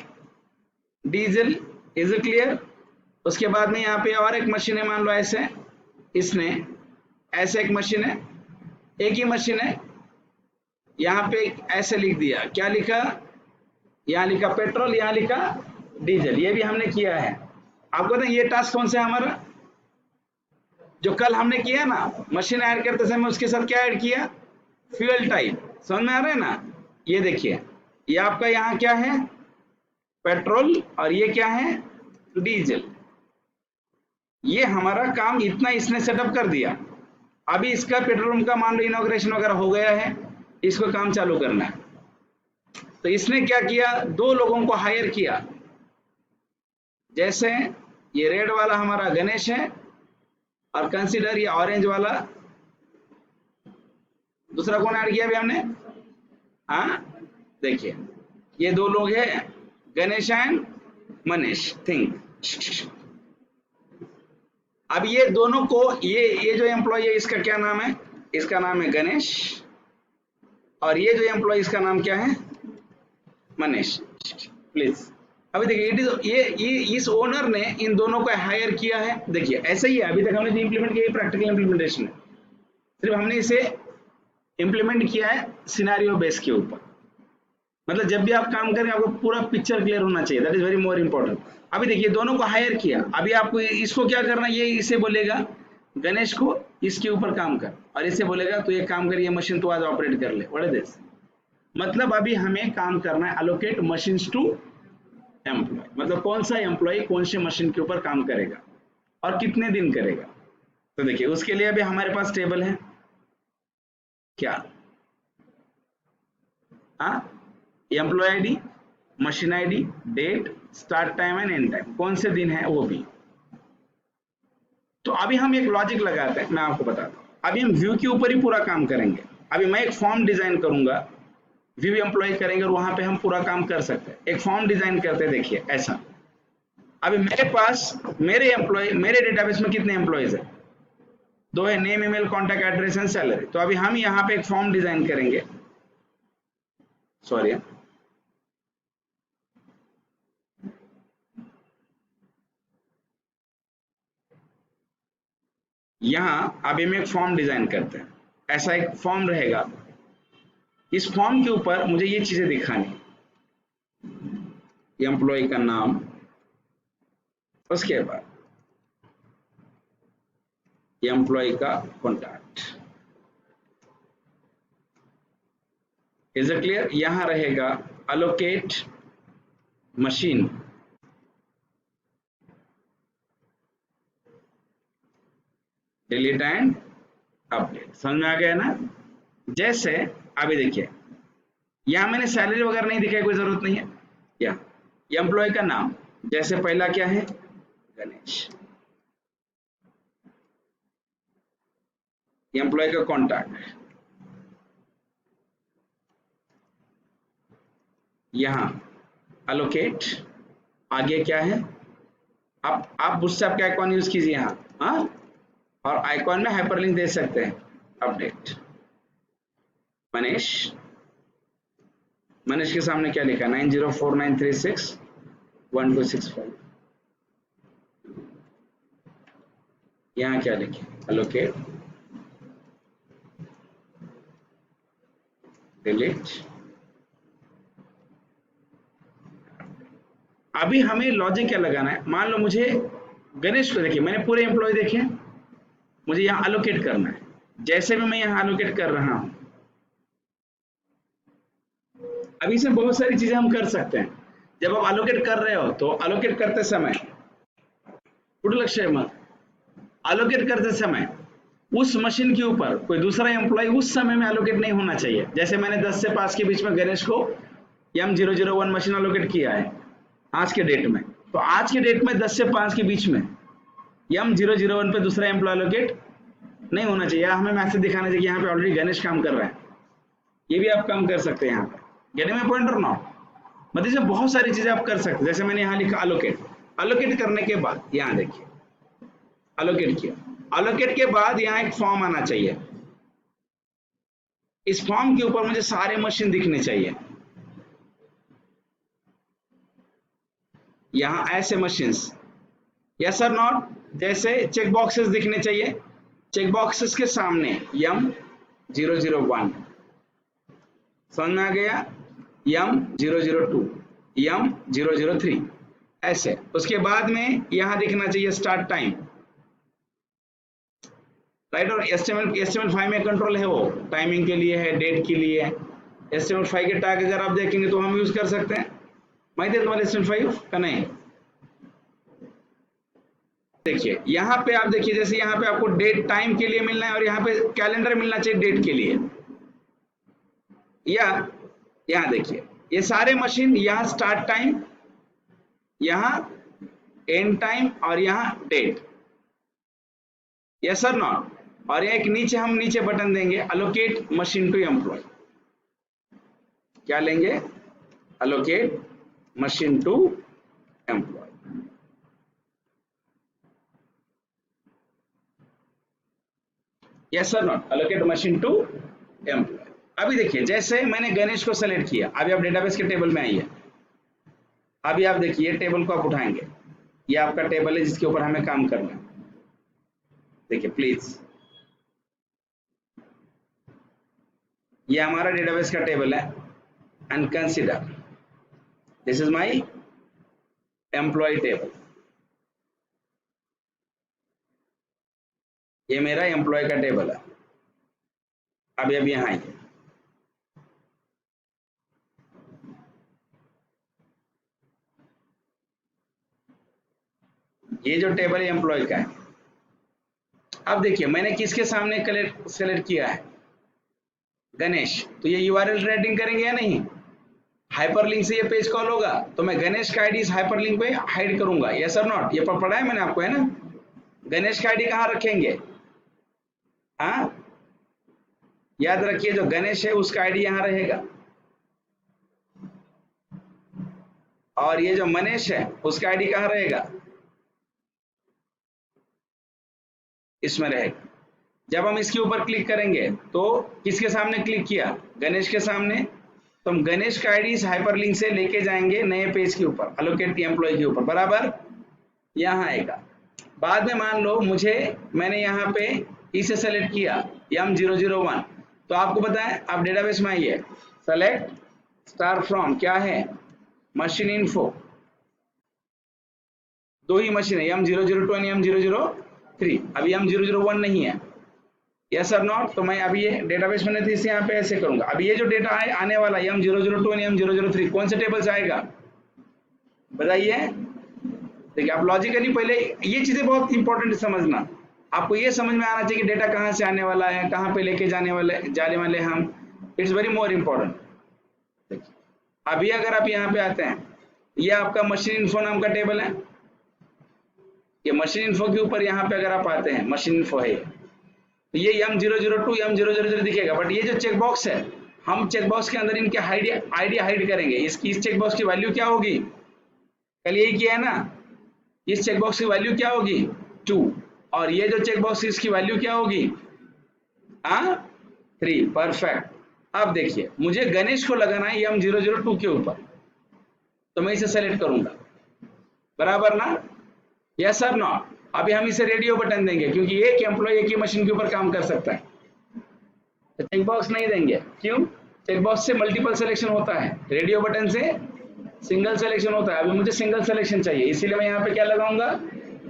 डीजल, इज इट क्लियर। उसके बाद में यहाँ पे और एक मशीन है, मान लो ऐसे, इसने ऐसे एक मशीन है, एक ही मशीन है, यहाँ पे ऐसे लिख दिया, क्या लिखा, यहाँ लिखा पेट्रोल, यहाँ लिखा डीजल, ये भी हमने किया है। आपको पता है ये टास्क कौन सा है हमारा, जो कल हमने किया ना, मशीन ऐड करते समय उसके साथ क्या ऐड किया, फ्यूल टाइप, समझ में आ रहा है ना। ये देखिए, ये आपका यहाँ क्या है, पेट्रोल, और ये क्या है, डीजल। ये हमारा काम इतना इसने सेटअप कर दिया। अभी इसका पेट्रोल पंप का मान लो इनॉग्रेशन वगैरह हो गया है, इसको काम चालू करना है। तो इसने क्या किया, 2 लोगों को हायर किया, जैसे ये रेड वाला हमारा गणेश है, और कंसीडर ये ऑरेंज वाला, दूसरा कौन ऐड किया अभी हमने, हाँ देखिए, ये 2 लोग हैं, गणेश एंड मनीष, थिंक। अब ये दोनों को, ये जो एम्प्लॉय है इसका क्या नाम है, इसका नाम है गणेश, और ये जो एम्प्लॉय इसका नाम क्या है, मनीष, प्लीज। अभी देखिए, इट इज, ये इस ओनर ने इन दोनों को हायर किया है। देखिए ऐसा ही है, अभी तक हमने जो इंप्लीमेंट किया प्रैक्टिकल इंप्लीमेंटेशन है, सिर्फ हमने इसे इंप्लीमेंट किया है सिनेरियो बेस के ऊपर। मतलब जब भी आप काम करें आपको पूरा पिक्चर क्लियर होना चाहिए, that is very more important. अभी देखिए दोनों को हायर किया, अभी आपको इसको क्या करना, ये इसे बोलेगा गणेश को इसके ऊपर काम कर, और इसे बोलेगा तो ये काम कर, ये मशीन तो आज ऑपरेट कर ले, व्हाट इज दिस। मतलब अभी हमें काम करना है अलोकेट मशीन्स टू एम्प्लॉय, मतलब कौन सा एम्प्लॉय कौन से मशीन के ऊपर काम करेगा और कितने दिन करेगा। तो देखिए उसके लिए अभी हमारे पास टेबल है क्या, हाँ, employ ID, machine ID, date, start time and end time, कौन से दिन है वो भी। तो अभी हम एक लॉजिक लगाते हैं, मैं आपको बताता हूँ। अभी हम व्यू के ऊपर ही पूरा काम करेंगे। अभी मैं एक फॉर्म डिजाइन करूंगा, व्यू एम्प्लॉय करेंगे, और वहां पे हम पूरा काम कर सकते हैं। एक फॉर्म डिजाइन करते हैं, देखिए ऐसा। अभी मेरे पास मेरे एम्प्लॉय, मेरे डेटाबेस में कितने एम्प्लॉयज है, 2 है, name, email, contact address and salary. तो अभी हम यहाँ पे एक फॉर्म डिजाइन करेंगे, सॉरी, यहाँ अभी हम एक फॉर्म डिजाइन करते हैं। ऐसा एक फॉर्म रहेगा, इस फॉर्म के ऊपर मुझे ये चीजें दिखानी, एम्प्लॉय का नाम, उसके बाद एम्प्लॉय का कॉन्टैक्ट। Is it clear? यहां रहेगा allocate machine, delete and update. समझ में आ गया ना? जैसे अभी देखिए यहां मैंने सैलरी वगैरह नहीं दिखाई, कोई जरूरत नहीं है। या एम्प्लॉय का नाम, जैसे पहला क्या है, गणेश। एम्प्लॉय का कॉन्टैक्ट, यहां अलोकेट, आगे क्या है, आप मुझसे आपके आइकॉन यूज कीजिए यहां, हाँ, और आइकॉन में हाइपरलिंक दे सकते हैं, अपडेट मनीष। मनीष के सामने क्या लिखा, 9049361265। यहां क्या लिखे, अलोकेट, डिलीट। अभी हमें लॉजिक क्या लगाना है, मान लो मुझे गणेश को देखिए, मैंने पूरे एम्प्लॉय देखे, मुझे यहाँ अलोकेट करना है। जैसे भी मैं यहाँ अलोकेट कर रहा हूं, अभी से बहुत सारी चीजें हम कर सकते हैं। जब आप अलोकेट कर रहे हो तो अलोकेट करते समय लक्ष्य मत, अलोकेट करते समय उस मशीन के ऊपर कोई दूसरा एम्प्लॉय उस समय में अलोकेट नहीं होना चाहिए। जैसे मैंने 10 से 5 के बीच में गणेश को M001 मशीन अलोकेट किया है आज के डेट में, तो आज के डेट में 10 से 5 के बीच में M001 पे दूसरा एम्प्लॉय अलोकेट नहीं होना चाहिए। हमें मैसेज दिखाना चाहिए कि यहाँ पे ऑलरेडी गणेश काम कर रहा है। ये भी आप काम कर सकते हैं यहाँ पे, गेटिंग माय पॉइंट और नॉट? मतलब बहुत सारी चीजें आप कर सकते हैं। जैसे मैंने यहाँ लिखा अलोकेट, अलोकेट करने के बाद यहाँ देखिए अलोकेट किया, अलोकेट के बाद यहाँ एक फॉर्म आना चाहिए। इस फॉर्म के ऊपर मुझे सारे मशीन दिखने चाहिए, यहाँ ऐसे मशीन्स, यस और नॉट। जैसे चेक बॉक्सेस दिखने चाहिए, चेक बॉक्सेस के सामने M001, समझ में आ गया, M002, M003, ऐसे। उसके बाद में यहां दिखना चाहिए स्टार्ट टाइम, राइट। और HTML5 में कंट्रोल है, वो टाइमिंग के लिए है, डेट के लिए है। HTML5 के टैग अगर आप देखेंगे तो हम यूज कर सकते हैं। माहिती है तुम्हारे HTML5 का? नहीं। देखिए यहाँ पे आप देखिए, जैसे यहाँ पे आपको डेट टाइम के लिए मिलना है और यहाँ पे कैलेंडर मिलना चाहिए डेट के लिए। या यहाँ देखिए ये सारे मशीन, यहाँ स्टार्ट टाइम, यहाँ एंड टाइम और यहाँ डेट, यस और नॉट। और एक नीचे हम नीचे बटन देंगे अलोकेट मशीन टू एम्प्लॉय। क्या लेंगे, allocate machine to employ. Yes और not, allocate machine to employ. अभी देखिए जैसे मैंने गणेश को सेलेक्ट किया, अभी आप डेटाबेस के टेबल में आइए। अभी आप देखिए टेबल को आप उठाएंगे, ये आपका टेबल है जिसके ऊपर हमें काम करना है। देखिए प्लीज, ये हमारा डेटाबेस का टेबल है and consider this is my employ table. ये मेरा एम्प्लॉय का टेबल है। अभी अब यहाँ आइए, ये जो टेबल है एम्प्लॉय का है। अब देखिए मैंने किसके सामने सेलेक्ट किया है, गणेश। तो ये यूआरएल रेटिंग करेंगे या नहीं, हाइपरलिंक से ये पेज कॉल होगा, तो मैं गणेश का आईडी इस हाइपरलिंक पे हाइड करूंगा, यस और नॉट। ये पढ़ा है मैंने आपको, है ना। गणेश का आईडी कहाँ रखेंगे, हाँ याद रखिए, जो गणेश है उसका आईडी यहाँ रहेगा, और ये जो मनीष है उसका आईडी कहाँ रहेगा, इसमें रहेगा। जब हम इसके ऊपर क्लिक करेंगे तो किसके सामने क्लिक किया, गणेश के सामने, तो हम गणेश का आईडी इस हाइपरलिंक से लेके जाएंगे नए पेज के ऊपर, अलोकेट एम्प्लॉय के ऊपर, बराबर यहाँ आएगा। बाद में मान लो मैंने यहाँ पे इसे सेलेक्ट किया M001, तो आपको पता है, आप डेटाबेस में आइए, सेलेक्ट स्टार फ्रॉम, क्या है, मशीन इन्फो, दो ही मशीन है, M002 और M003, अभी M001 नहीं है, यस और नॉट। तो मैं अभी ये डेटाबेस में थी, इसे यहाँ पे ऐसे करूंगा। अभी ये जो डेटा है आने वाला M002 और M003 कौन से टेबल से आएगा बताइए। देखिए आप लॉजिकली पहले ये चीजें बहुत इंपॉर्टेंट समझना, आपको ये समझ में आना चाहिए कि डेटा कहाँ से आने वाला है, कहाँ पे लेके जाने वाले हम, इट्स वेरी मोर इम्पोर्टेंट। देखिए अभी अगर आप यहाँ पे आते हैं, ये आपका मशीन इन्फो नाम का टेबल है, ये मशीन इन्फो के ऊपर यहाँ पे अगर आप आते हैं, मशीन इन्फो है, तो ये M002 M003 दिखेगा। बट ये जो चेकबॉक्स है, हम चेकबॉक्स के अंदर इनके आईडी हाइड करेंगे। इसकी इस चेकबॉक्स की वैल्यू क्या होगी, कल यही किया है ना, इस चेकबॉक्स की वैल्यू क्या होगी 2, और ये जो चेकबॉक्स इसकी वैल्यू क्या होगी 3। परफेक्ट। अब देखिए मुझे गणेश को लगाना है M002 के ऊपर, तो मैं इसे सेलेक्ट करूंगा, बराबर ना, यस सर नॉट। अभी हम इसे रेडियो बटन देंगे क्योंकि एक एम्प्लॉय एक ही मशीन के ऊपर काम कर सकता है, तो चेकबॉक्स नहीं देंगे। क्यों, चेकबॉक्स से मल्टीपल सिलेक्शन होता है, रेडियो बटन से सिंगल सिलेक्शन होता है। अभी मुझे सिंगल सिलेक्शन चाहिए, इसीलिए मैं यहाँ पे क्या लगाऊंगा,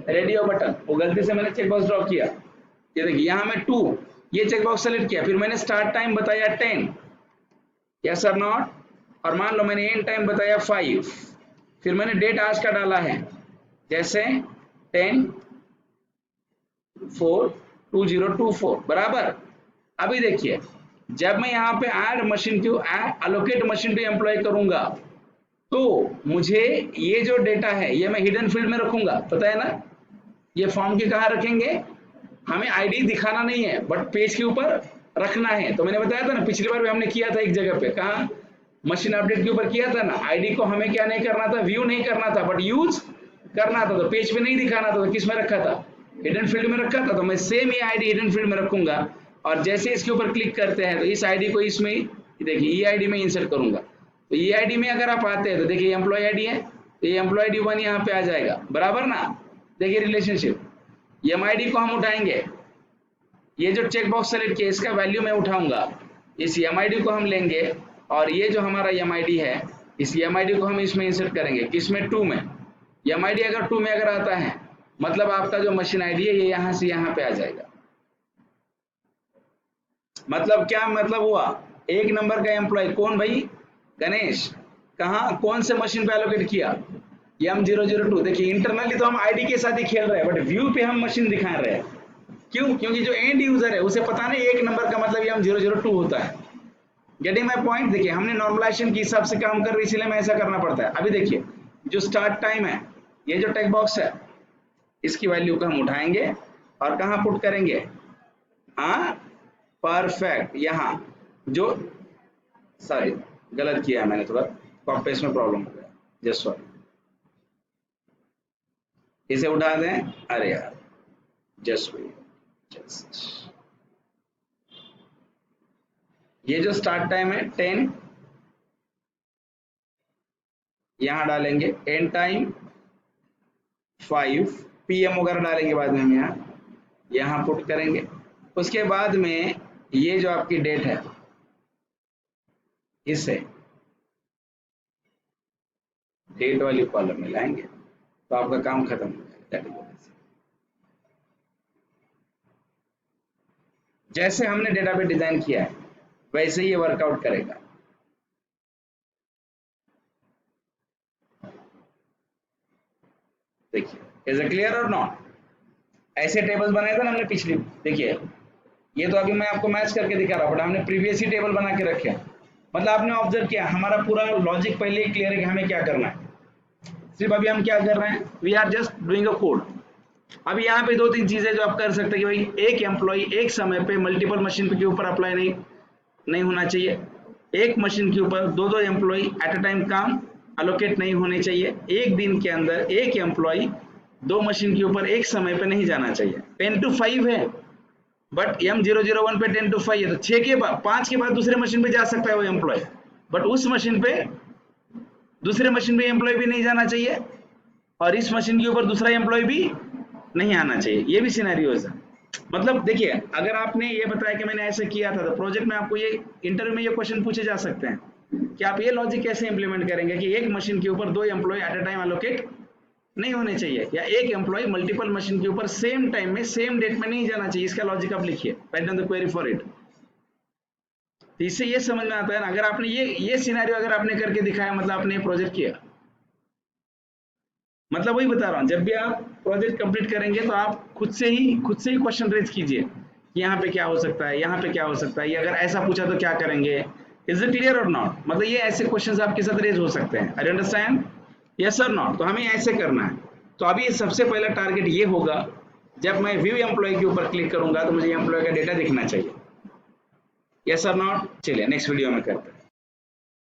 रेडियो बटन। वो गलती से मैंने चेकबॉक्स ड्रॉ किया, ये देखिए यहाँ मैं 2 ये चेकबॉक्स सेलेक्ट किया, फिर मैंने स्टार्ट टाइम बताया 10, यस और नॉट, और मान लो मैंने एंड टाइम बताया 5, फिर मैंने डेट आज का डाला है, जैसे 10/4/2024, बराबर। अभी देखिए जब मैं यहाँ पे add machine to allocate machine to employ करूंगा, तो मुझे ये जो डेटा है ये मैं हिडन फील्ड में रखूंगा, पता है ना। ये फॉर्म के कहाँ रखेंगे, हमें आईडी दिखाना नहीं है बट पेज के ऊपर रखना है। तो मैंने बताया था ना, पिछली बार भी हमने किया था एक जगह पे, कहाँ, मशीन अपडेट के ऊपर किया था ना। आईडी को हमें क्या नहीं करना था, व्यू नहीं करना था, बट यूज करना था। तो पेज पे नहीं दिखाना था, तो किस में रखा था, हिडन फील्ड में रखा था। तो मैं सेम ये आईडी हिडन फील्ड में रखूंगा, और जैसे इसके ऊपर क्लिक करते हैं तो इस आईडी को इसमें देखिए ई आईडी में इंसर्ट करूंगा। तो ई आईडी में अगर आप आते हैं तो देखिए एम्प्लॉय आईडी है, तो ये एम्प्लॉय आईडी 1 यहाँ पे आ जाएगा, बराबर ना। देखिए रिलेशनशिप, एम आई डी को हम उठाएंगे, ये जो चेक बॉक्स सेलेक्ट किया इसका वैल्यू मैं उठाऊंगा, इस एम आई डी को हम लेंगे, और ये जो हमारा एम आई डी है, इस एम आई डी को हम इसमें इंसर्ट करेंगे, किसमें 2 में। एम आई डी अगर 2 में अगर आता है, मतलब आपका जो मशीन आईडी है ये यहाँ से यहाँ पे आ जाएगा। मतलब क्या मतलब हुआ, 1 नंबर का एम्प्लॉय कौन भाई, गणेश, कहाँ कौन से मशीन पे एलोकेट किया, M002। देखिए इंटरनली तो हम आईडी के साथ ही खेल रहे हैं, बट व्यू पे हम मशीन दिखा रहे हैं। क्यों, क्योंकि जो एंड यूजर है उसे पता नहीं 1 नंबर का मतलब M002 होता है। Getting my point. देखिए हमने नॉर्मलाइजेशन के हिसाब से काम कर रहे, इसलिए मैं ऐसा करना पड़ता है। अभी देखिए जो स्टार्ट टाइम है, ये जो टेक बॉक्स है, इसकी वैल्यू को हम उठाएंगे और कहाँ पुट करेंगे, परफेक्ट, यहाँ जो, सॉरी गलत किया मैंने, थोड़ा कॉपी पेस्ट में प्रॉब्लम हो गया, जस्ट सॉरी। इसे उठा दें, अरे यार जस्ट ये जो स्टार्ट टाइम है 10 यहां डालेंगे, एंड टाइम 5 PM वगैरह डालेंगे बाद में हम यहां पुट करेंगे। उसके बाद में ये जो आपकी डेट है इसे डेट वाली कॉलम में लाएंगे, तो आपका काम खत्म हो जाएगा। जैसे हमने डेटाबेस डिजाइन किया है वैसे ही ये वर्कआउट करेगा। देखिए, इज इट क्लियर और नॉट। ऐसे टेबल्स बनाए थे ना हमने पिछली, देखिए ये तो अभी मैं आपको मैच करके दिखा रहा हूं, बट हमने प्रीवियस ही टेबल बना के रखे। मतलब आपने ऑब्जर्व किया, हमारा पूरा लॉजिक पहले ही क्लियर है कि हमें क्या करना है। सिर्फ अभी हम क्या कर रहे हैं, we are just doing a code. अभी यहाँ पे 2-3 चीजें जो आप कर सकते हैं कि भाई एक एम्प्लॉय एक समय पे मल्टीपल मशीन के ऊपर अप्लाई नहीं होना चाहिए, एक मशीन के ऊपर 2-2 एम्प्लॉय एट अ टाइम काम अलोकेट नहीं होने चाहिए, एक दिन के अंदर एक एम्प्लॉय 2 मशीन के ऊपर एक समय पे नहीं जाना चाहिए। 10 to 5 है, बट M001 पे 10 to 5 है, तो 6 के बाद 5 के बाद दूसरे मशीन पे जा सकता है वो एम्प्लॉय, बट उस मशीन पे दूसरे मशीन पे एम्प्लॉय भी नहीं जाना चाहिए, और इस मशीन के ऊपर दूसरा एम्प्लॉय भी नहीं आना चाहिए। ये भी सिनेरियोज है। मतलब देखिए, अगर आपने ये बताया कि मैंने ऐसे किया था, तो प्रोजेक्ट में आपको ये इंटरव्यू में ये क्वेश्चन पूछे जा सकते हैं कि आप ये लॉजिक कैसे इंप्लीमेंट करेंगे कि एक मशीन के ऊपर 2 employ at a time allocate नहीं होने चाहिए, या एक एम्प्लॉय मल्टीपल मशीन के ऊपर सेम टाइम में सेम डेट में नहीं जाना चाहिए। इसका लॉजिक आप लिखिए, write down the query for it. तो इससे ये समझ में आता है ना, अगर आपने ये सिनेरियो अगर आपने करके दिखाया, मतलब आपने प्रोजेक्ट किया। मतलब वही बता रहा हूँ, जब भी आप प्रोजेक्ट कंप्लीट करेंगे तो आप खुद से ही क्वेश्चन रेज कीजिए कि यहाँ पे क्या हो सकता है, यहाँ पे क्या हो सकता है, ये अगर ऐसा पूछा तो क्या करेंगे। इज इट क्लियर और नॉट? मतलब ये ऐसे क्वेश्चंस आपके साथ रेज हो सकते हैं। आई अंडरस्टैंड, यस और नॉट? तो हमें ऐसे करना है। तो अभी सबसे पहला टारगेट ये होगा, जब मैं व्यू एम्प्लॉय के ऊपर क्लिक करूंगा तो मुझे एम्प्लॉय का डेटा दिखना चाहिए। यस और नॉट? चलिए नेक्स्ट वीडियो में करते हैं।